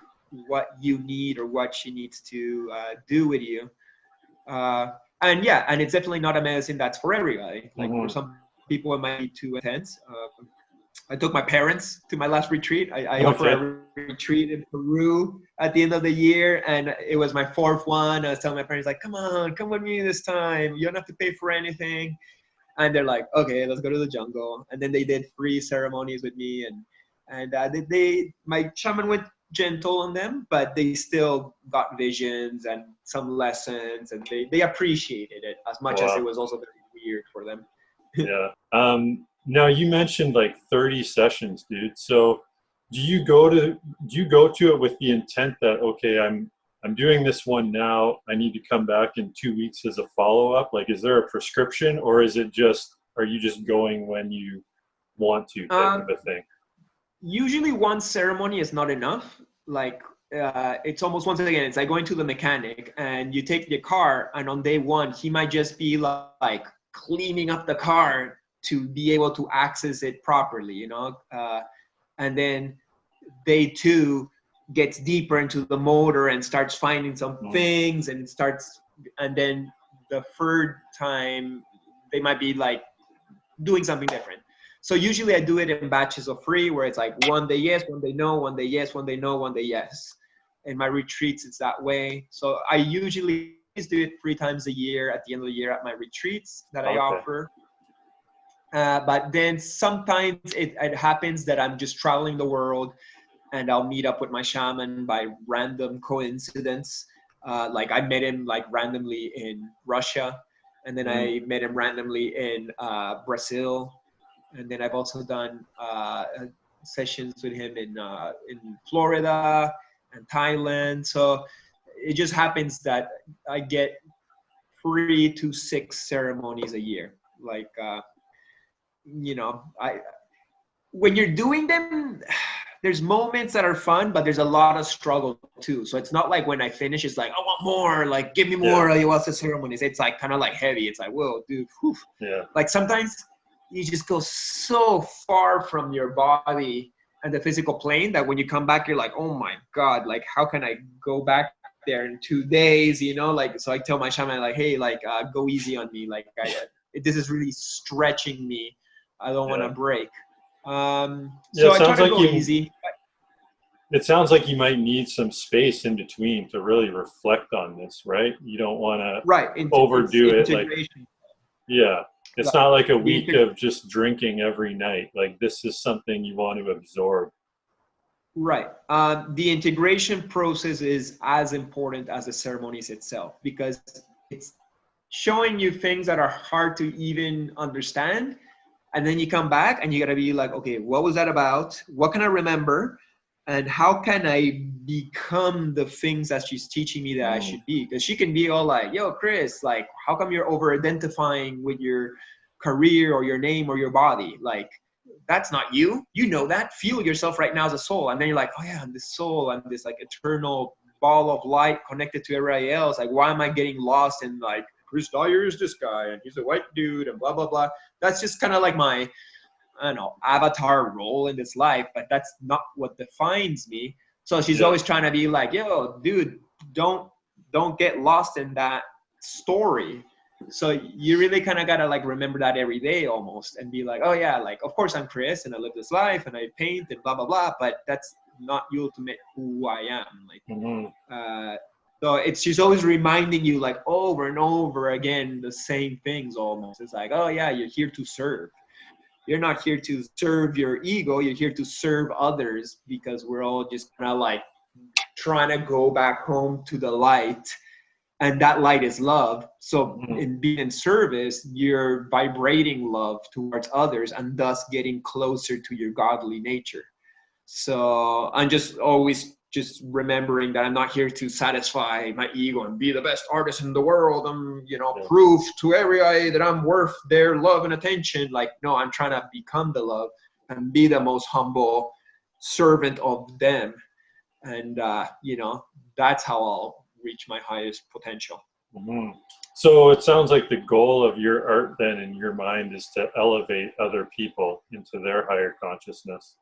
what you need or what she needs to do with you. And it's definitely not a medicine that's for everybody. Like for some people, it might be too intense. I took my parents to my last retreat. I offer a retreat in Peru at the end of the year, and it was my fourth one. I was telling my parents, like, come with me this time. You don't have to pay for anything. And they're like, okay, let's go to the jungle. And then they did 3 ceremonies with me, and my shaman went gentle on them, but they still got visions and some lessons, and they appreciated it as much as it was also very weird for them. Yeah. Now you mentioned like 30 sessions, dude. So do you go to it with the intent that, okay, I'm doing this one now, I need to come back in 2 weeks as a follow-up? Like, is there a prescription, or is it just, are you just going when you want to, type of a thing? Usually one ceremony is not enough. Like, it's almost, once again, it's like going to the mechanic and you take your car, and on day 1, he might just be like cleaning up the car to be able to access it properly, you know? And then day 2 gets deeper into the motor and starts finding some things, and then the third time they might be like doing something different. So usually I do it in batches of 3, where it's like one day yes, one day no, one day yes, one day no, one day yes. In my retreats, it's that way. So I usually do it 3 times a year at the end of the year at my retreats that I offer. But then sometimes it happens that I'm just traveling the world, and I'll meet up with my shaman by random coincidence. Like I met him like randomly in Russia, and then I met him randomly in Brazil, and then I've also done sessions with him in Florida and Thailand. So it just happens that I get 3 to 6 ceremonies a year. Like, you know, when you're doing them, there's moments that are fun, but there's a lot of struggle too. So it's not like when I finish, it's like, I want more, like, give me more ayahuasca ceremonies. It's like kind of like heavy. It's like, whoa, dude. Whew. Yeah. Like sometimes you just go so far from your body and the physical plane that when you come back, you're like, oh my God, like, how can I go back there in 2 days? You know, like, so I tell my shaman, like, hey, like, go easy on me. Like, this is really stretching me. I don't want to break. So I try to go easy. It sounds like you might need some space in between to really reflect on this, right? You don't want to overdo it. Like, it's not like a week of just drinking every night. Like, this is something you want to absorb. Right. The integration process is as important as the ceremonies itself, because it's showing you things that are hard to even understand. And then you come back and you got to be like, okay, what was that about? What can I remember? And how can I become the things that she's teaching me that I should be? Because she can be all like, yo, Chris, like, how come you're over-identifying with your career or your name or your body? Like, that's not you. You know that. Feel yourself right now as a soul. And then you're like, oh yeah, I'm this soul. I'm this like eternal ball of light connected to everybody else. Like, why am I getting lost in like, Chris Dyer is this guy and he's a white dude and blah, blah, blah. That's just kind of like my, I don't know, avatar role in this life, but that's not what defines me. So she's always trying to be like, yo, dude, don't get lost in that story. So you really kind of gotta like remember that every day almost, and be like, oh yeah, like of course I'm Chris and I live this life and I paint and blah blah blah, but that's not the ultimate who I am. Like, so it's just always reminding you like over and over again the same things almost. It's like, oh yeah, you're here to serve. You're not here to serve your ego. You're here to serve others, because we're all just kind of like trying to go back home to the light, and that light is love. So in being in service, you're vibrating love towards others, and thus getting closer to your godly nature. So I'm just always just remembering that I'm not here to satisfy my ego and be the best artist in the world. I'm, prove to everybody that I'm worth their love and attention. Like, no, I'm trying to become the love and be the most humble servant of them. And, that's how I'll reach my highest potential. So it sounds like the goal of your art then in your mind is to elevate other people into their higher consciousness.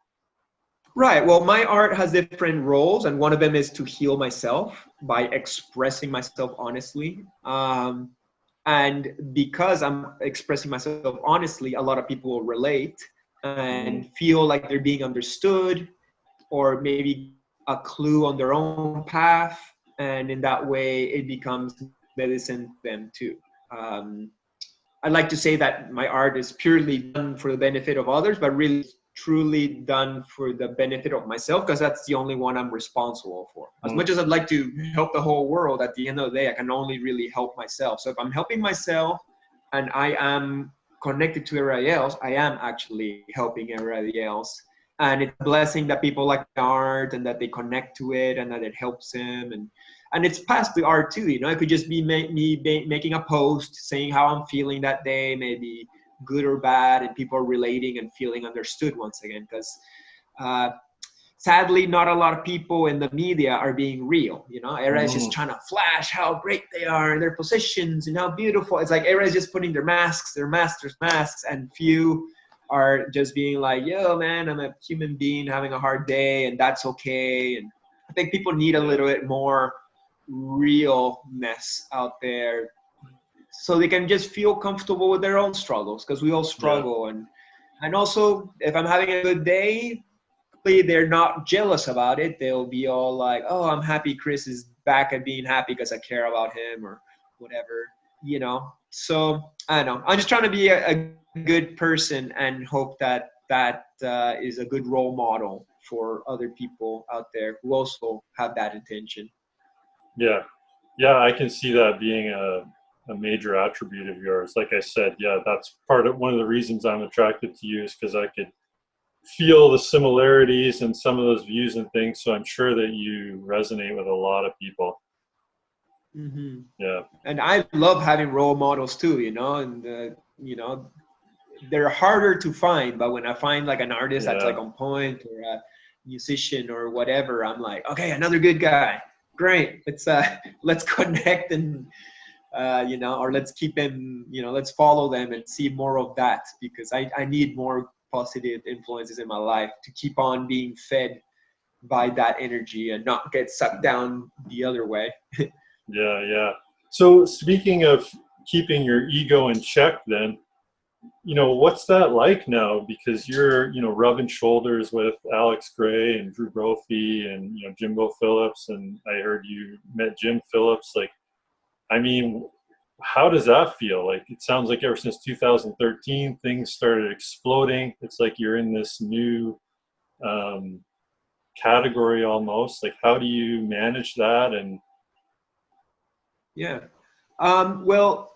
Right. Well, my art has different roles, and one of them is to heal myself by expressing myself honestly. And because I'm expressing myself honestly, a lot of people will relate and feel like they're being understood, or maybe a clue on their own path. And in that way, it becomes medicine to them too. I like to say that my art is purely done for the benefit of others, but really truly done for the benefit of myself, because that's the only one I'm responsible for. As much as I'd like to help the whole world, at the end of the day, I can only really help myself. So if I'm helping myself and I am connected to everybody else, I am actually helping everybody else. And it's a blessing that people like the art and that they connect to it and that it helps them. And it's past the art too, it could just be me making a post saying how I'm feeling that day, maybe good or bad, and people are relating and feeling understood once again. Because sadly, not a lot of people in the media are being real. Everybody's just trying to flash how great they are in their positions and how beautiful. It's like everybody's just putting their master's masks, and few are just being like, yo, man, I'm a human being having a hard day, and that's okay. And I think people need a little bit more realness out there, so they can just feel comfortable with their own struggles, because we all struggle. And also, if I'm having a good day, they're not jealous about it. They'll be all like, oh, I'm happy Chris is back at being happy because I care about him, or whatever, So I don't know. I'm just trying to be a good person and hope that is a good role model for other people out there who also have that intention. Yeah, I can see that being a major attribute of yours. Like I said, that's one of the reasons I'm attracted to you, is because I could feel the similarities and some of those views and things. So I'm sure that you resonate with a lot of people. Yeah. And I love having role models too, and they're harder to find, but when I find like an artist that's like on point, or a musician or whatever, I'm like, okay, another good guy. Great. Let's connect and or let's keep them, let's follow them and see more of that, because I need more positive influences in my life to keep on being fed by that energy and not get sucked down the other way. Yeah. So speaking of keeping your ego in check then, what's that like now? Because you're, rubbing shoulders with Alex Gray and Drew Brophy and, Jimbo Phillips, and I heard you met Jim Phillips. Like, I mean, how does that feel? Like, it sounds like ever since 2013, things started exploding. It's like you're in this new category almost. Like, how do you manage that? And well,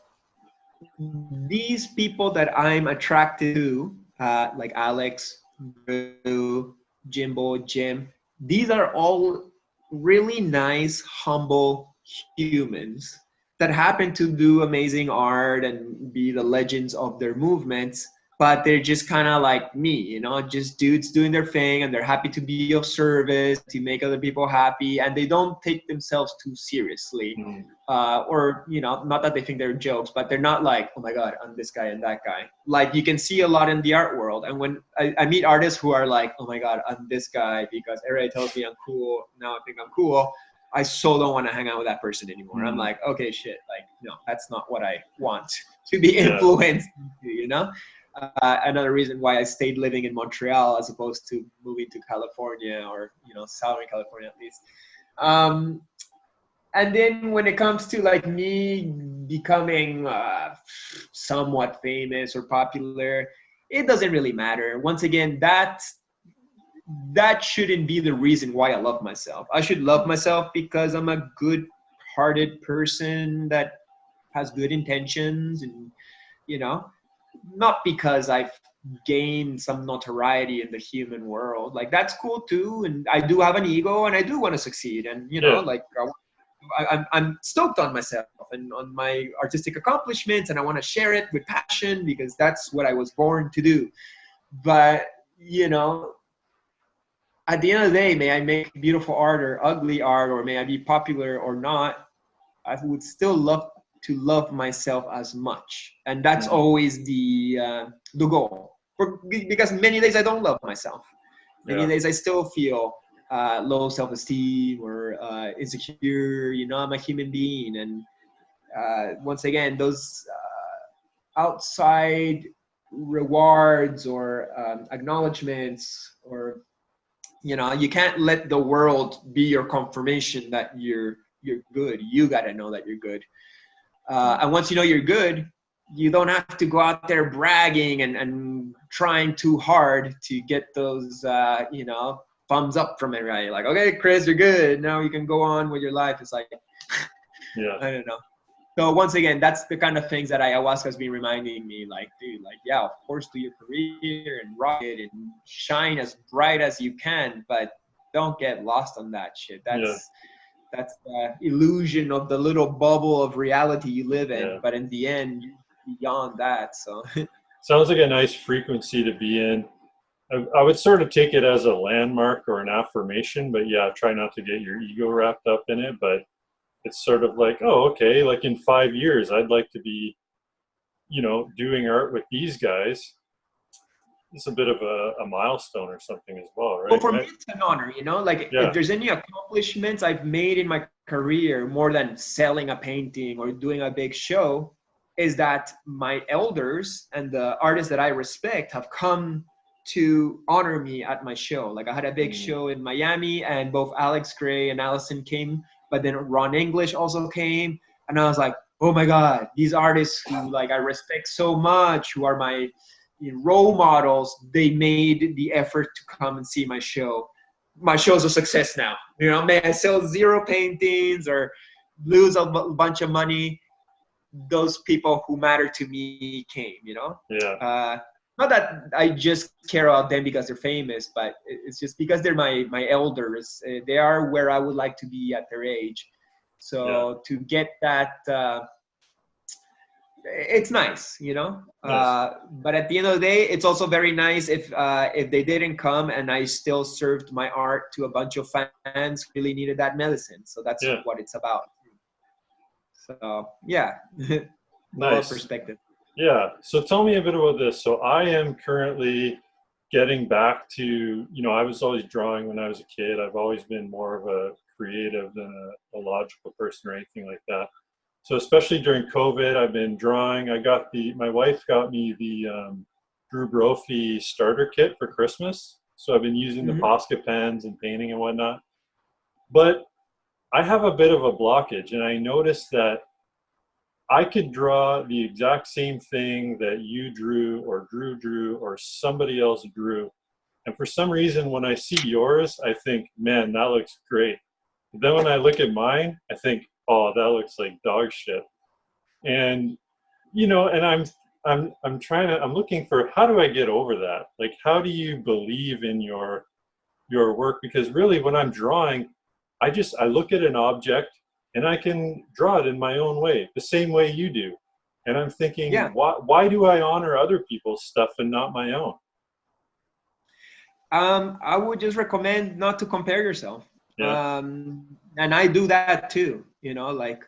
these people that I'm attracted to, like Alex, Drew, Jimbo, Jim, these are all really nice, humble humans that happen to do amazing art and be the legends of their movements, but they're just kind of like me, just dudes doing their thing, and they're happy to be of service, to make other people happy, and they don't take themselves too seriously. Or, not that they think they're jokes, but they're not like, oh my God, I'm this guy and that guy. Like, you can see a lot in the art world. And when I meet artists who are like, oh my God, I'm this guy because everybody tells me I'm cool, now I think I'm cool. I so don't want to hang out with that person anymore. I'm like, okay, shit, like, no, that's not what I want to be influenced into, you know? Another reason why I stayed living in Montreal as opposed to moving to California, or, you know, Southern California at least. And then when it comes to like me becoming somewhat famous or popular, it doesn't really matter. Once again, that shouldn't be the reason why I love myself. I should love myself because I'm a good-hearted person that has good intentions, and, you know, not because I've gained some notoriety in the human world. Like, that's cool too, and I do have an ego, and I do want to succeed, and, you know, like, I'm stoked on myself and on my artistic accomplishments, and I want to share it with passion because that's what I was born to do. But, you know, at the end of the day, may I make beautiful art or ugly art, or may I be popular or not, I would still love to love myself as much. And that's always the goal. Because many days I don't love myself. Many days I still feel low self-esteem or insecure. You know, I'm a human being. And once again, those outside rewards or acknowledgments, or, you know, you can't let the world be your confirmation that you're good. You got to know that you're good. And once you know you're good, you don't have to go out there bragging and trying too hard to get those, you know, thumbs up from everybody. Like, okay, Chris, you're good. Now you can go on with your life. It's like, I don't know. So once again, that's the kind of things that ayahuasca has been reminding me. Like, dude, like, yeah, of course, do your career and rock it and shine as bright as you can, but don't get lost on that shit. That's the illusion of the little bubble of reality you live in. But in the end, you're beyond that. So sounds like a nice frequency to be in. I would sort of take it as a landmark or an affirmation, but yeah, try not to get your ego wrapped up in it. But it's sort of like, oh, okay, like in 5 years, I'd like to be, you know, doing art with these guys. It's a bit of a milestone or something as well, right? Well, for me, it's an honor, you know, like if there's any accomplishments I've made in my career, more than selling a painting or doing a big show, is that my elders and the artists that I respect have come to honor me at my show. Like, I had a big show in Miami, and both Alex Gray and Allison came, but then Ron English also came. And I was like, oh my God, these artists who, like, I respect so much, who are my role models, they made the effort to come and see my show. My show's a success now. You know, may I sell 0 paintings or lose a bunch of money, those people who matter to me came, you know? Not that I just care about them because they're famous, but it's just because they're my elders. They are where I would like to be at their age. So to get that, it's nice, you know. But at the end of the day, it's also very nice if they didn't come and I still served my art to a bunch of fans who really needed that medicine. So that's what it's about. So yeah, nice perspective. Yeah. So tell me a bit about this. So I am currently getting back to, you know, I was always drawing when I was a kid. I've always been more of a creative than a logical person or anything like that. So especially during COVID, I've been drawing. My wife got me the Drew Brophy starter kit for Christmas. So I've been using the Posca pens and painting and whatnot. But I have a bit of a blockage, and I noticed that I could draw the exact same thing that you drew or Drew or somebody else drew. And for some reason, when I see yours, I think, man, that looks great. But then when I look at mine, I think, oh, that looks like dog shit. And, you know, and I'm looking for, how do I get over that? Like, how do you believe in your work? Because really when I'm drawing, I look at an object and I can draw it in my own way, the same way you do. And I'm thinking, why do I honor other people's stuff and not my own? I would just recommend not to compare yourself. And I do that too, you know, like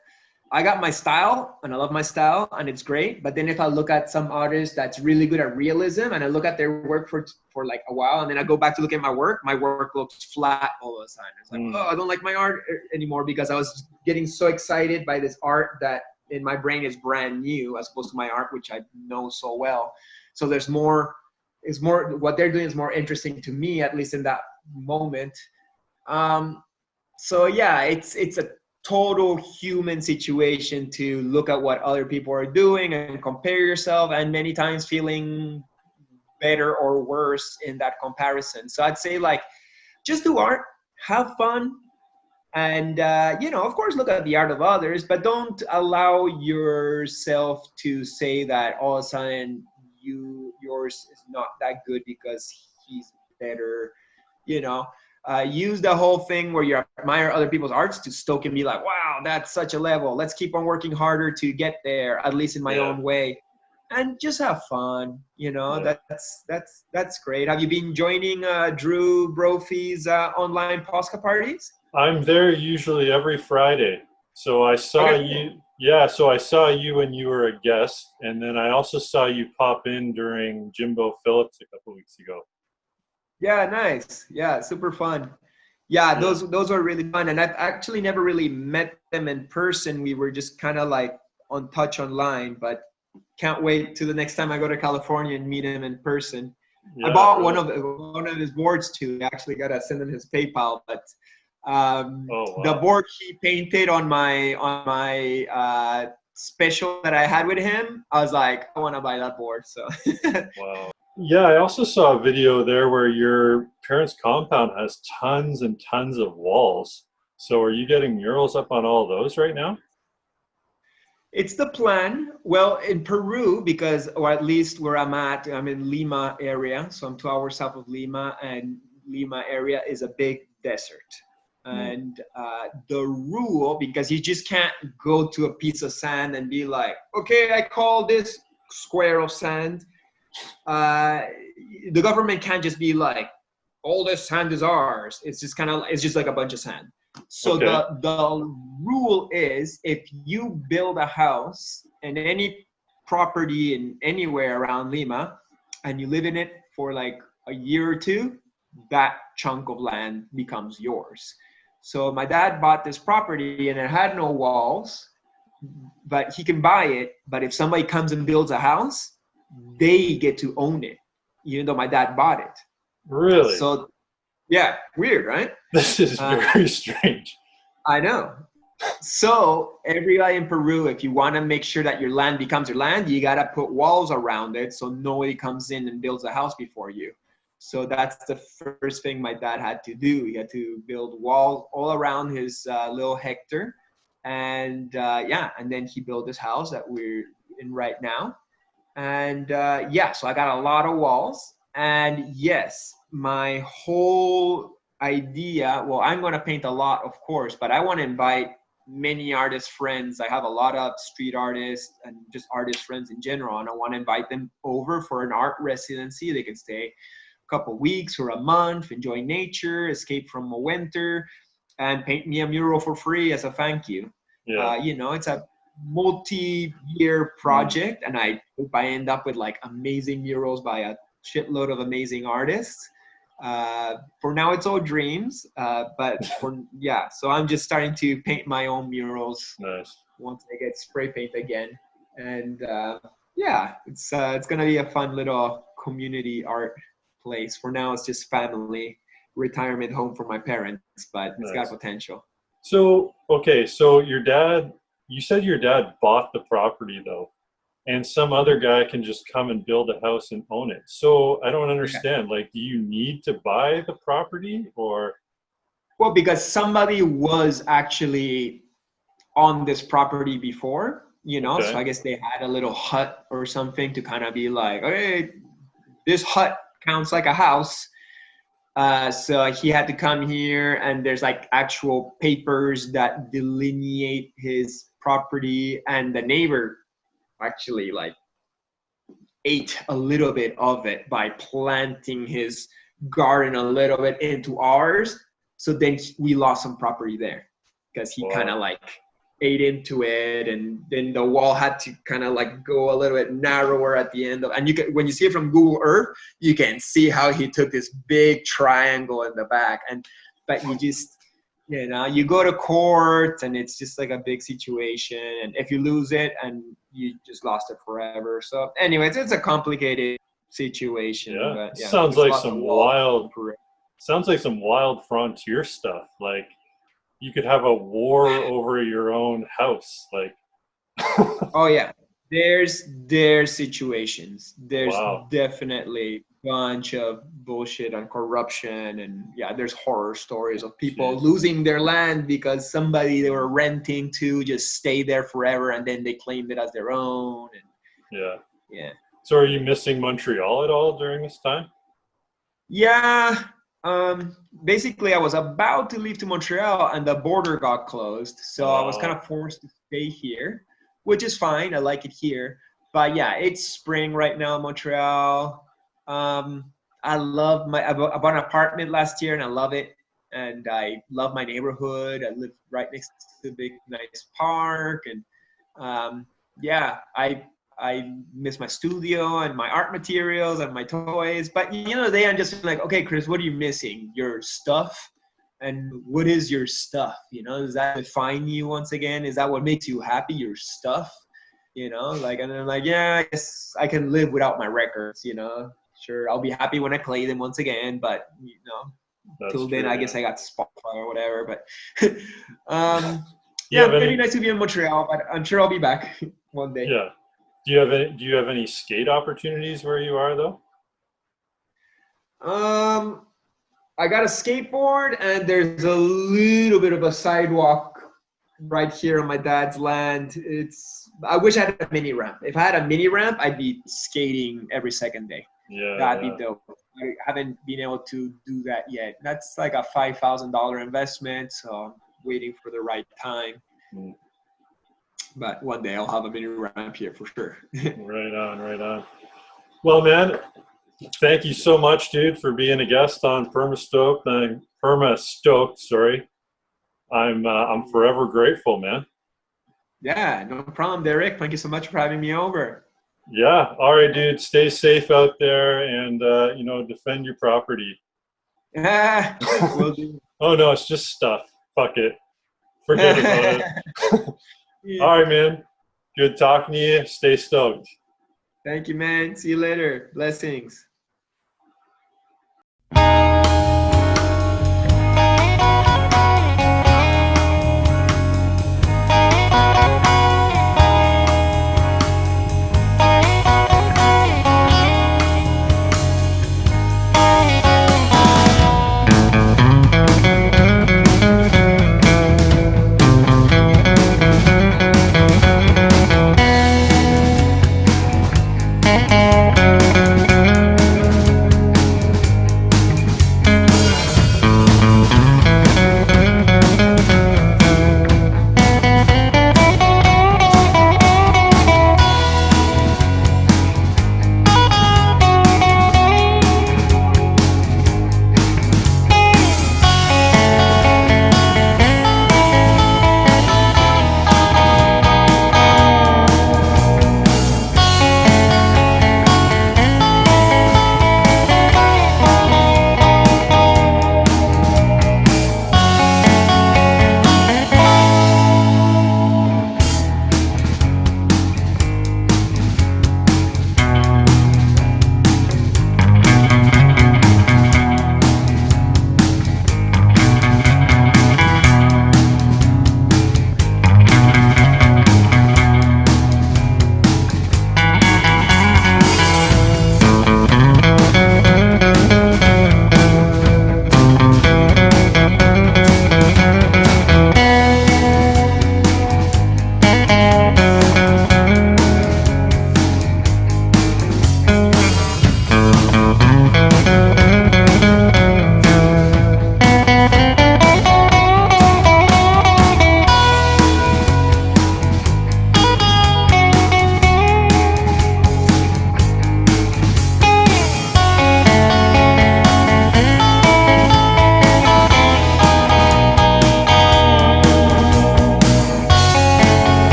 I got my style and I love my style and it's great. But then if I look at some artist that's really good at realism and I look at their work for like a while and then I go back to look at my work looks flat all of a sudden. It's like, oh, I don't like my art anymore because I was getting so excited by this art that in my brain is brand new as opposed to my art, which I know so well. So what they're doing is more interesting to me, at least in that moment. So yeah, it's a total human situation to look at what other people are doing and compare yourself, and many times feeling better or worse in that comparison. So I'd say like, just do art, have fun, and of course look at the art of others, but don't allow yourself to say that all of a sudden yours is not that good because he's better. Use the whole thing where you admire other people's arts to stoke and be like, wow, that's such a level. Let's keep on working harder to get there, at least in my own way. And just have fun. That's great. Have you been joining Drew Brophy's online Posca parties? I'm there usually every Friday. So I saw you. Yeah, so I saw you when you were a guest, and then I also saw you pop in during Jimbo Phillips a couple weeks ago. Yeah, nice. Yeah, super fun. Yeah, those are really fun. And I've actually never really met them in person. We were just kind of like on touch online, but can't wait to the next time I go to California and meet him in person. Yeah, I bought one of his boards too. I actually got to send him his PayPal, but the board he painted on my special that I had with him, I was like, I want to buy that board. So wow. Yeah, I also saw a video there where your parents' compound has tons and tons of walls. So are you getting murals up on all those right now? It's the plan. Well, in Peru, or at least where I'm at, I'm in Lima area. So I'm 2 hours south of Lima, and Lima area is a big desert. And the rule, because you just can't go to a piece of sand and be like, okay, I call this square of sand. The government can't just be like, all this sand is ours. It's just like a bunch of sand. So the rule is, if you build a house in any property in anywhere around Lima and you live in it for like a year or two, that chunk of land becomes yours. So my dad bought this property and it had no walls, but he can buy it. But if somebody comes and builds a house, they get to own it, even though my dad bought it. Really? So, yeah, weird, right? This is very strange. I know. So everybody in Peru, if you want to make sure that your land becomes your land, you got to put walls around it so nobody comes in and builds a house before you. So that's the first thing my dad had to do. He had to build walls all around his little hectare. And and then he built this house that we're in right now. And so I got a lot of walls. And yes, my whole idea, well, I'm going to paint a lot, of course, but I want to invite many artist friends. I have a lot of street artists and just artist friends in general, and I want to invite them over for an art residency. They can stay a couple of weeks or a month, enjoy nature, escape from a winter, and paint me a mural for free as a thank you. Yeah. It's a multi-year project, and I hope I end up with like amazing murals by a shitload of amazing artists. For now, it's all dreams, so I'm just starting to paint my own murals. Nice. Once I get spray paint again, and it's gonna be a fun little community art place. For now, it's just family retirement home for my parents, but it's got potential. So you said your dad bought the property though, and some other guy can just come and build a house and own it. So I don't understand. Like, do you need to buy the property or? Well, because somebody was actually on this property before, so I guess they had a little hut or something to kind of be like, hey, this hut counts like a house. So he had to come here, and there's like actual papers that delineate his property, and the neighbor actually like ate a little bit of it by planting his garden a little bit into ours. So then we lost some property there because he kind of like ate into it, and then the wall had to kind of like go a little bit narrower at the end of, and you can, when you see it from Google Earth, you can see how he took this big triangle in the back. But you just, you know, you go to court and it's just like a big situation, and if you lose it, and you just lost it forever. So anyways, it's a complicated situation. Yeah, but yeah, sounds like some wild frontier stuff. Like you could have a war over your own house. Like oh yeah, there's situations. There's definitely bunch of bullshit and corruption, and yeah, there's horror stories of people losing their land because somebody they were renting to just stay there forever, and then they claimed it as their own. And yeah. So are you missing Montreal at all during this time? Yeah. Basically, I was about to leave to Montreal, and the border got closed, so I was kind of forced to stay here, which is fine. I like it here, but yeah, it's spring right now in Montreal. I love I bought an apartment last year, and I love it, and I love my neighborhood. I live right next to a big, nice park, and yeah, I miss my studio and my art materials and my toys. But you know, I'm just like, okay, Chris, what are you missing? Your stuff. And what is your stuff? You know, does that define you once again? Is that what makes you happy? Your stuff? You know, like, and I'm like, yeah, I guess I can live without my records, you know. Sure, I'll be happy when I play them once again, but you know, till then, I guess I got Spotify or whatever. But yeah, very nice to be in Montreal, but I'm sure I'll be back one day. Yeah. Do you have any skate opportunities where you are though? I got a skateboard, and there's a little bit of a sidewalk right here on my dad's land. I wish I had a mini ramp. If I had a mini ramp, I'd be skating every second day. Yeah, that'd be dope. I haven't been able to do that yet. That's like a $5,000 investment, so I'm waiting for the right time. But one day I'll have a mini ramp here for sure. Right on. Well, man, thank you so much, dude, for being a guest on Permastoked. Sorry, I'm forever grateful, man. Yeah, no problem, Derek. Thank you so much for having me over. Yeah. All right, dude. Stay safe out there, and you know, defend your property. Will do. Oh no, it's just stuff. Fuck it. Forget about it. Yeah. All right, man. Good talking to you. Stay stoked. Thank you, man. See you later. Blessings.